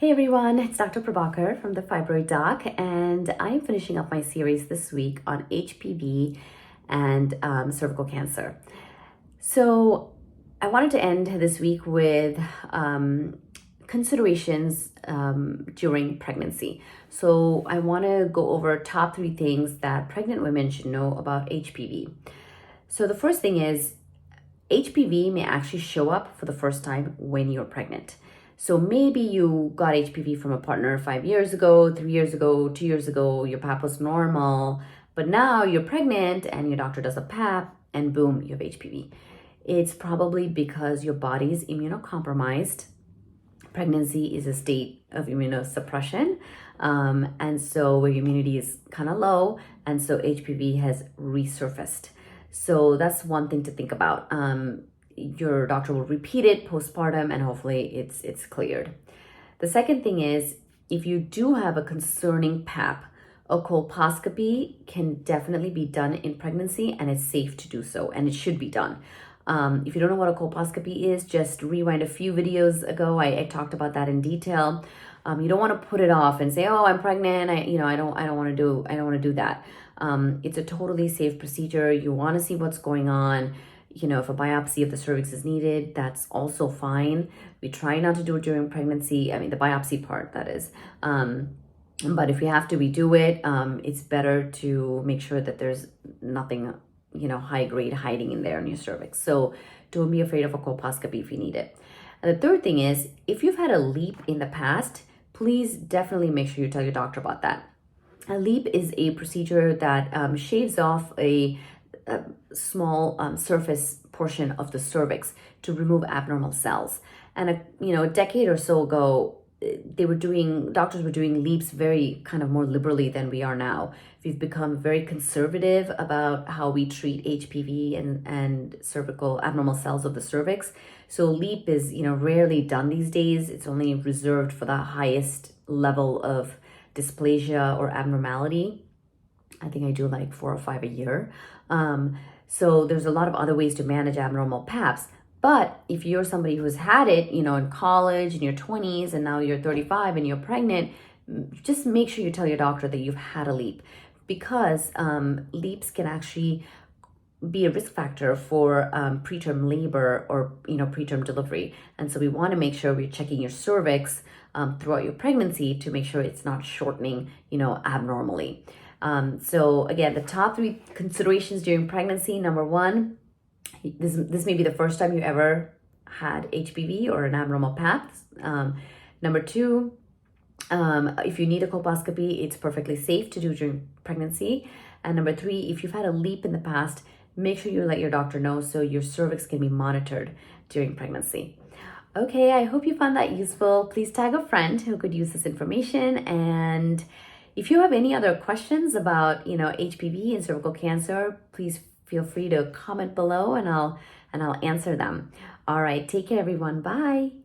Hey everyone, it's Dr. Prabakar from TheFibroidDoc, and I'm finishing up my series this week on HPV and cervical cancer. So I wanted to end this week with considerations during pregnancy. So I want to go over top 3 things that pregnant women should know about HPV. So the first thing is HPV may actually show up for the first time when you're pregnant. So maybe you got HPV from a partner 5 years ago, 3 years ago, 2 years ago, your pap was normal, but now you're pregnant and your doctor does a pap and boom, you have HPV. It's probably because your body is immunocompromised. Pregnancy is a state of immunosuppression. And so where your immunity is kind of low, and so HPV has resurfaced. So that's one thing to think about. Your doctor will repeat it postpartum and hopefully it's cleared. The second thing is, if you do have a concerning pap, a colposcopy can definitely be done in pregnancy, and it's safe to do so, and it should be done. If you don't know what a colposcopy is, just rewind a few videos ago. I talked about that in detail. You don't want to put it off and say, "Oh, I'm pregnant. I don't want to do that." It's a totally safe procedure. You want to see what's going on. If a biopsy of the cervix is needed, that's also fine. We try not to do it during pregnancy. I mean, the biopsy part, that is. But if you have to, we do it. It's better to make sure that there's nothing, high grade hiding in there in your cervix. So don't be afraid of a colposcopy if you need it. And the third thing is, if you've had a LEEP in the past, please definitely make sure you tell your doctor about that. A LEEP is a procedure that shaves off a small surface portion of the cervix to remove abnormal cells. And a decade or so ago, doctors were doing LEEPs very kind of more liberally than we are now. We've become very conservative about how we treat HPV and cervical abnormal cells of the cervix. So LEEP is rarely done these days. It's only reserved for the highest level of dysplasia or abnormality. I think I do like 4 or 5 a year. So there's a lot of other ways to manage abnormal paps. But if you're somebody who's had it, in college, in your 20s, and now you're 35 and you're pregnant, just make sure you tell your doctor that you've had a LEEP, because LEEPs can actually be a risk factor for preterm labor or preterm delivery. And so we want to make sure we're checking your cervix throughout your pregnancy to make sure it's not shortening abnormally. So again, the top 3 considerations during pregnancy: number 1, this may be the first time you ever had HPV or an abnormal pap. Number 2, if you need a colposcopy, it's perfectly safe to do during pregnancy. And number 3, if you've had a LEEP in the past, make sure you let your doctor know so your cervix can be monitored during pregnancy. Okay, I hope you found that useful. Please tag a friend who could use this information. And if you have any other questions about, HPV and cervical cancer, please feel free to comment below and I'll answer them. All right, take care everyone. Bye.